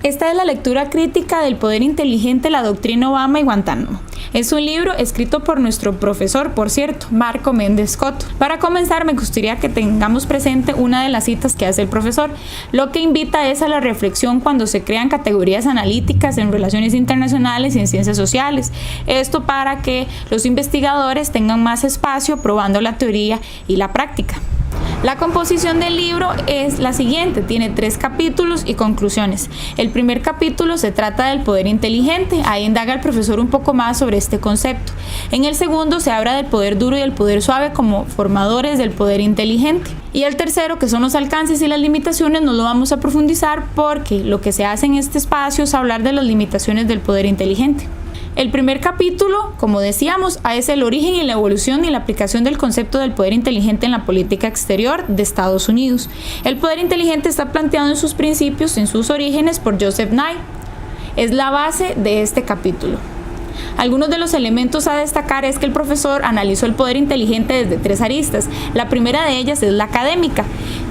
Esta es la lectura crítica del poder inteligente, la doctrina Obama y Guantánamo. Es un libro escrito por nuestro profesor, por cierto, Marco Méndez Scott. Para comenzar, me gustaría que tengamos presente una de las citas que hace el profesor. Lo que invita es a la reflexión cuando se crean categorías analíticas en relaciones internacionales y en ciencias sociales. Esto para que los investigadores tengan más espacio probando la teoría y la práctica. La composición del libro es la siguiente, tiene 3 capítulos y conclusiones. El primer capítulo se trata del poder inteligente, ahí indaga el profesor un poco más sobre este concepto. En el segundo se habla del poder duro y el poder suave como formadores del poder inteligente. Y el tercero, que son los alcances y las limitaciones, no lo vamos a profundizar porque lo que se hace en este espacio es hablar de las limitaciones del poder inteligente. El primer capítulo, como decíamos, es el origen y la evolución y la aplicación del concepto del poder inteligente en la política exterior de Estados Unidos. El poder inteligente está planteado en sus principios, en sus orígenes, por Joseph Nye. Es la base de este capítulo. Algunos de los elementos a destacar es que el profesor analizó el poder inteligente desde 3 aristas. La primera de ellas es la académica.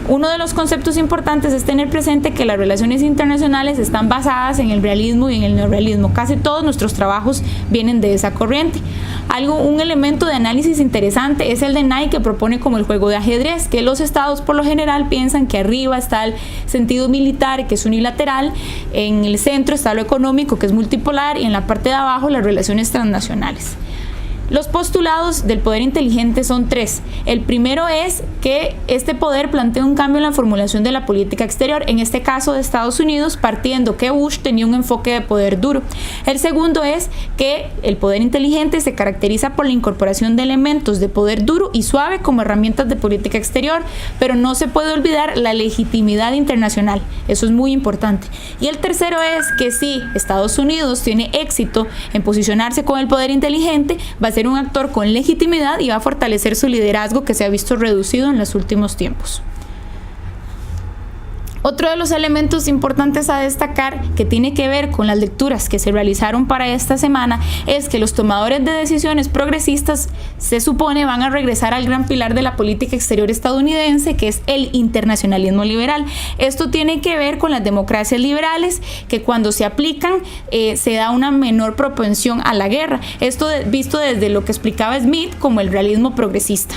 Uno de los conceptos importantes es tener presente que las relaciones internacionales están basadas en el realismo y en el neorrealismo. Casi todos nuestros trabajos vienen de esa corriente. Un elemento de análisis interesante es el de Nye, que propone como el juego de ajedrez, que los estados por lo general piensan que arriba está el sentido militar, que es unilateral, en el centro está lo económico, que es multipolar, y en la parte de abajo las relaciones transnacionales. Los postulados del poder inteligente son 3. El primero es que este poder plantea un cambio en la formulación de la política exterior, en este caso de Estados Unidos, partiendo que Bush tenía un enfoque de poder duro. El segundo es que el poder inteligente se caracteriza por la incorporación de elementos de poder duro y suave como herramientas de política exterior, pero no se puede olvidar la legitimidad internacional. Eso es muy importante. Y el tercero es que si Estados Unidos tiene éxito en posicionarse con el poder inteligente, va a ser un actor con legitimidad y va a fortalecer su liderazgo, que se ha visto reducido en los últimos tiempos. Otro de los elementos importantes a destacar, que tiene que ver con las lecturas que se realizaron para esta semana, es que los tomadores de decisiones progresistas se supone van a regresar al gran pilar de la política exterior estadounidense, que es el internacionalismo liberal. Esto tiene que ver con las democracias liberales, que cuando se aplican se da una menor propensión a la guerra. Esto visto desde lo que explicaba Smith como el realismo progresista.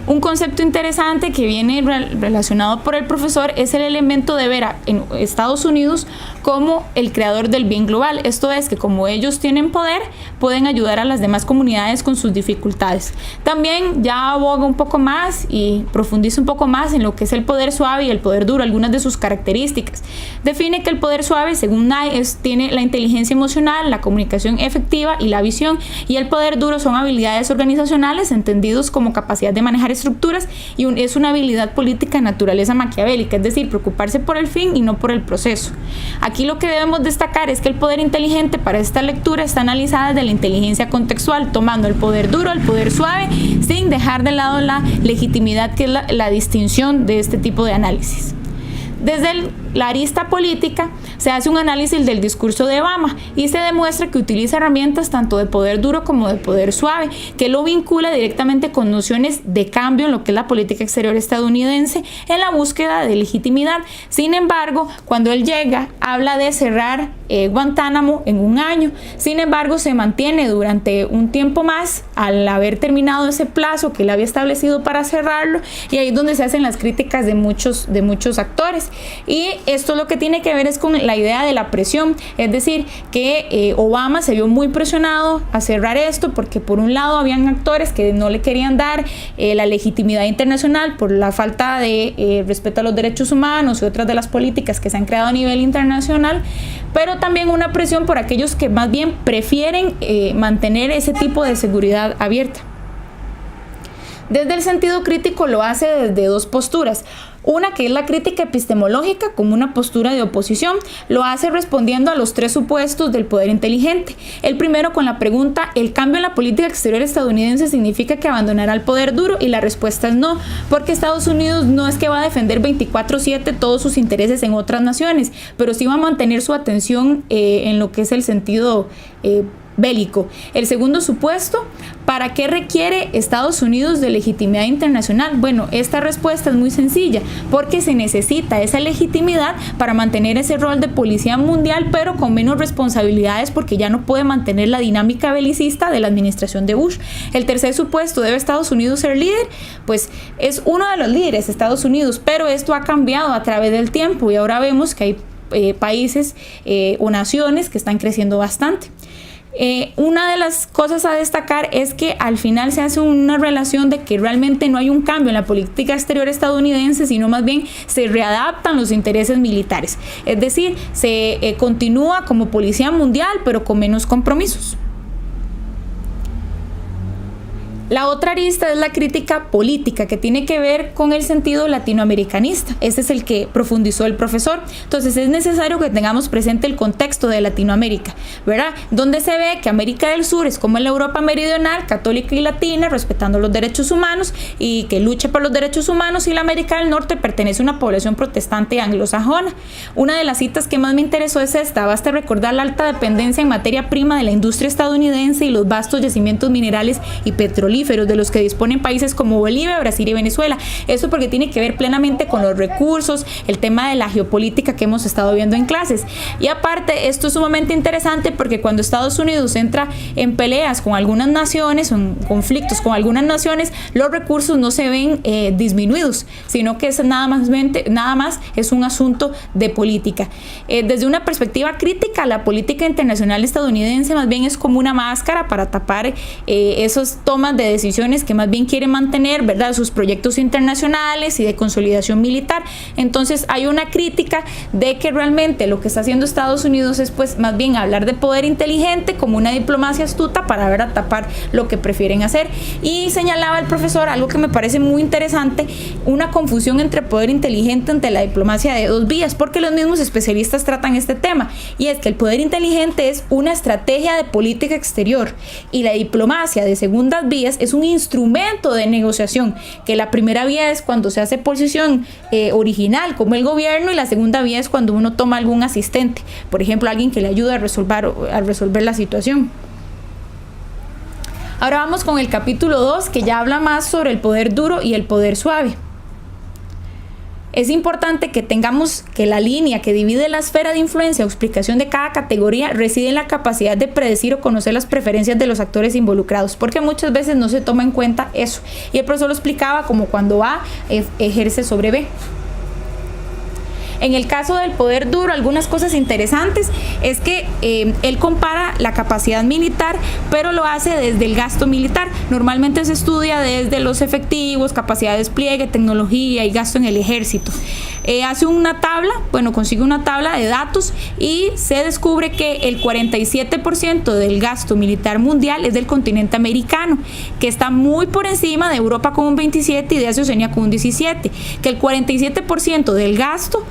Un concepto interesante que viene relacionado por el profesor es el elemento de ver a Estados Unidos como el creador del bien global. Esto es que como ellos tienen poder, pueden ayudar a las demás comunidades con sus dificultades. También ya aboga un poco más y profundiza un poco más en lo que es el poder suave y el poder duro, algunas de sus características. Define que el poder suave, según Nye, tiene la inteligencia emocional, la comunicación efectiva y la visión, y el poder duro son habilidades organizacionales entendidos como capacidad de manejar estructuras, y es una habilidad política de naturaleza maquiavélica, es decir, preocuparse por el fin y no por el proceso. Aquí lo que debemos destacar es que el poder inteligente para esta lectura está analizada desde la inteligencia contextual, tomando el poder duro, el poder suave, sin dejar de lado la legitimidad, que es la distinción de este tipo de análisis. Desde la arista política se hace un análisis del discurso de Obama y se demuestra que utiliza herramientas tanto de poder duro como de poder suave, que lo vincula directamente con nociones de cambio en lo que es la política exterior estadounidense en la búsqueda de legitimidad. Sin embargo, cuando él llega, habla de cerrar Guantánamo en 1 año. Sin embargo, se mantiene durante un tiempo más al haber terminado ese plazo que él había establecido para cerrarlo, y ahí es donde se hacen las críticas de muchos actores. Y esto lo que tiene que ver es con la idea de la presión, es decir, que Obama se vio muy presionado a cerrar esto porque por un lado habían actores que no le querían dar la legitimidad internacional por la falta de respeto a los derechos humanos y otras de las políticas que se han creado a nivel internacional, pero también una presión por aquellos que más bien prefieren mantener ese tipo de seguridad abierta. Desde el sentido crítico lo hace desde 2 posturas. Una que es la crítica epistemológica como una postura de oposición, lo hace respondiendo a los 3 supuestos del poder inteligente. El primero con la pregunta, ¿el cambio en la política exterior estadounidense significa que abandonará el poder duro? Y la respuesta es no, porque Estados Unidos no es que va a defender 24/7 todos sus intereses en otras naciones, pero sí va a mantener su atención en lo que es el sentido bélico. El segundo supuesto, ¿para qué requiere Estados Unidos de legitimidad internacional? Bueno, esta respuesta es muy sencilla, porque se necesita esa legitimidad para mantener ese rol de policía mundial, pero con menos responsabilidades, porque ya no puede mantener la dinámica belicista de la administración de Bush. El tercer supuesto, ¿debe Estados Unidos ser líder? Pues es uno de los líderes, Estados Unidos, pero esto ha cambiado a través del tiempo y ahora vemos que hay países o naciones que están creciendo bastante. Una de las cosas a destacar es que al final se hace una relación de que realmente no hay un cambio en la política exterior estadounidense, sino más bien se readaptan los intereses militares. Es decir, se continúa como policía mundial, pero con menos compromisos. La otra arista es la crítica política, que tiene que ver con el sentido latinoamericanista. Este es el que profundizó el profesor. Entonces es necesario que tengamos presente el contexto de Latinoamérica, ¿verdad? Donde se ve que América del Sur es como la Europa meridional, católica y latina, respetando los derechos humanos y que lucha por los derechos humanos, y la América del Norte pertenece a una población protestante anglosajona. Una de las citas que más me interesó es esta: basta recordar la alta dependencia en materia prima de la industria estadounidense y los vastos yacimientos minerales y petrolíferos de los que disponen países como Bolivia, Brasil y Venezuela. Eso porque tiene que ver plenamente con los recursos, el tema de la geopolítica que hemos estado viendo en clases. Y aparte, esto es sumamente interesante porque cuando Estados Unidos entra en peleas con algunas naciones, o en conflictos con algunas naciones, los recursos no se ven disminuidos, sino que es nada más es un asunto de política. Desde una perspectiva crítica, la política internacional estadounidense más bien es como una máscara para tapar esos tomas de decisiones que más bien quiere mantener, ¿verdad?, sus proyectos internacionales y de consolidación militar. Entonces hay una crítica de que realmente lo que está haciendo Estados Unidos es pues más bien hablar de poder inteligente como una diplomacia astuta para ver a tapar lo que prefieren hacer. Y señalaba el profesor algo que me parece muy interesante, una confusión entre poder inteligente ante la diplomacia de dos vías, porque los mismos especialistas tratan este tema, y es que el poder inteligente es una estrategia de política exterior y la diplomacia de segundas vías es un instrumento de negociación, que la primera vía es cuando se hace posición original como el gobierno, y la segunda vía es cuando uno toma algún asistente, por ejemplo alguien que le ayuda a resolver la situación. Ahora vamos con el capítulo 2, que ya habla más sobre el poder duro y el poder suave. Es importante que tengamos que la línea que divide la esfera de influencia o explicación de cada categoría reside en la capacidad de predecir o conocer las preferencias de los actores involucrados, porque muchas veces no se toma en cuenta eso. Y el profesor lo explicaba como cuando A ejerce sobre B. En el caso del poder duro, algunas cosas interesantes es que él compara la capacidad militar, pero lo hace desde el gasto militar. Normalmente se estudia desde los efectivos, capacidad de despliegue, tecnología y gasto en el ejército. Hace una tabla, consigue una tabla de datos y se descubre que el 47% del gasto militar mundial es del continente americano, que está muy por encima de Europa con un 27% y de Asia y Oceanía con un 17%, que el 47% del gasto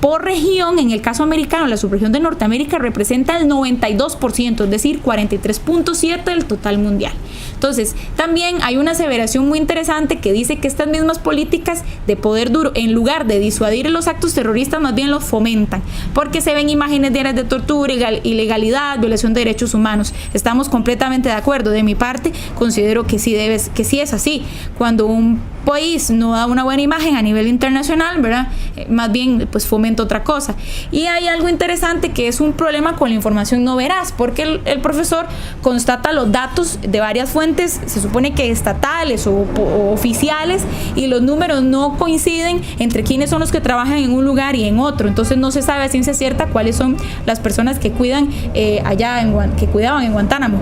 por región, en el caso americano, la subregión de Norteamérica representa el 92%, es decir, 43.7% del total mundial. Entonces, también hay una aseveración muy interesante que dice que estas mismas políticas de poder duro, en lugar de disuadir los actos terroristas, más bien los fomentan, porque se ven imágenes diarias de tortura, ilegalidad, violación de derechos humanos. Estamos completamente de acuerdo. De mi parte, considero que sí es así. Cuando un país no da una buena imagen a nivel internacional, ¿verdad?, más bien pues fomenta otra cosa. Y hay algo interesante que es un problema con la información no veraz, porque el profesor constata los datos de varias fuentes, se supone que estatales o oficiales, y los números no coinciden entre quiénes son los que trabajan en un lugar y en otro. Entonces no se sabe a ciencia cierta cuáles son las personas que cuidan que cuidaban en Guantánamo.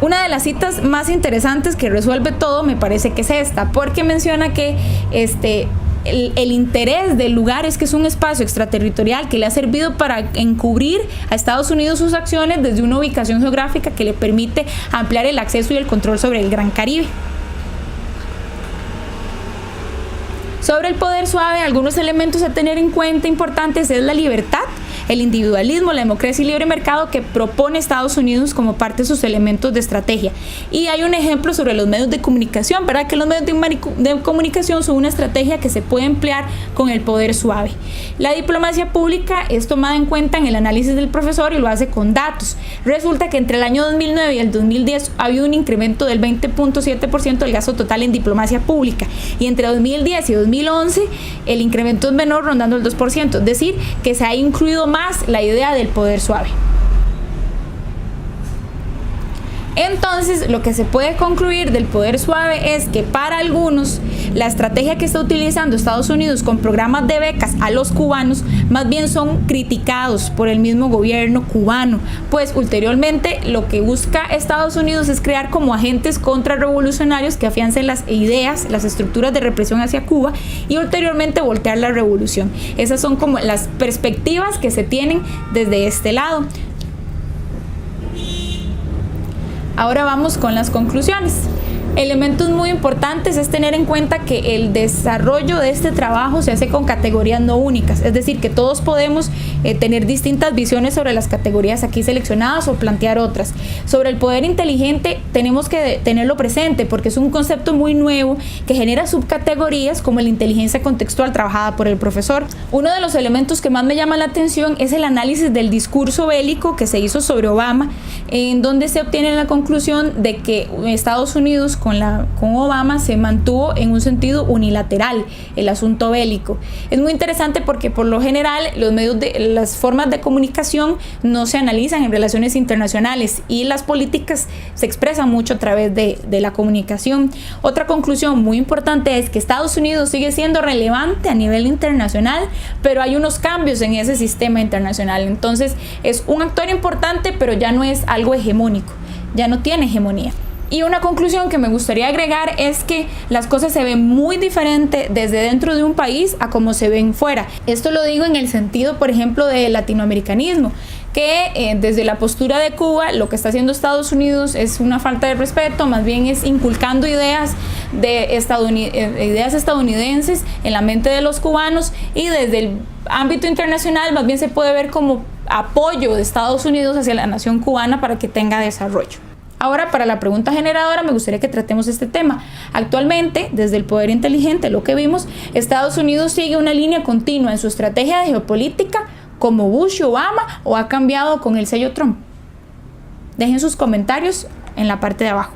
Una de las citas más interesantes que resuelve todo me parece que es esta, porque menciona que el interés del lugar es que es un espacio extraterritorial que le ha servido para encubrir a Estados Unidos sus acciones desde una ubicación geográfica que le permite ampliar el acceso y el control sobre el Gran Caribe. Sobre el poder suave, algunos elementos a tener en cuenta importantes es la libertad. el individualismo, la democracia y libre mercado que propone Estados Unidos como parte de sus elementos de estrategia. Y hay un ejemplo sobre los medios de comunicación, ¿verdad? Que los medios de comunicación son una estrategia que se puede emplear con el poder suave. La diplomacia pública es tomada en cuenta en el análisis del profesor y lo hace con datos. Resulta que entre el año 2009 y el 2010 ha habido un incremento del 20.7% del gasto total en diplomacia pública, y entre 2010 y 2011 el incremento es menor, rondando el 2%, es decir, que se ha incluido más la idea del poder suave. Entonces, lo que se puede concluir del poder suave es que para algunos la estrategia que está utilizando Estados Unidos con programas de becas a los cubanos más bien son criticados por el mismo gobierno cubano, pues ulteriormente lo que busca Estados Unidos es crear como agentes contrarrevolucionarios que afiancen las ideas, las estructuras de represión hacia Cuba y ulteriormente voltear la revolución. Esas son como las perspectivas que se tienen desde este lado. Ahora vamos con las conclusiones. Elementos muy importantes es tener en cuenta que el desarrollo de este trabajo se hace con categorías no únicas, es decir, que todos podemos tener distintas visiones sobre las categorías aquí seleccionadas o plantear otras. Sobre el poder inteligente tenemos que tenerlo presente porque es un concepto muy nuevo que genera subcategorías como la inteligencia contextual trabajada por el profesor. Uno de los elementos que más me llama la atención es el análisis del discurso bélico que se hizo sobre Obama, en donde se obtiene la conclusión de que Estados Unidos con Obama se mantuvo en un sentido unilateral el asunto bélico. Es muy interesante porque por lo general las formas de comunicación no se analizan en relaciones internacionales y las políticas se expresan mucho a través de la comunicación. Otra conclusión muy importante es que Estados Unidos sigue siendo relevante a nivel internacional, pero hay unos cambios en ese sistema internacional. Entonces es un actor importante, pero ya no es algo hegemónico, ya no tiene hegemonía. Y una conclusión que me gustaría agregar es que las cosas se ven muy diferente desde dentro de un país a como se ven fuera. Esto lo digo en el sentido, por ejemplo, del latinoamericanismo, que desde la postura de Cuba lo que está haciendo Estados Unidos es una falta de respeto, más bien es inculcando ideas estadounidenses en la mente de los cubanos, y desde el ámbito internacional más bien se puede ver como apoyo de Estados Unidos hacia la nación cubana para que tenga desarrollo. Ahora, para la pregunta generadora, me gustaría que tratemos este tema. Actualmente, desde el poder inteligente, lo que vimos, Estados Unidos sigue una línea continua en su estrategia de geopolítica como Bush y Obama, o ha cambiado con el sello Trump. Dejen sus comentarios en la parte de abajo.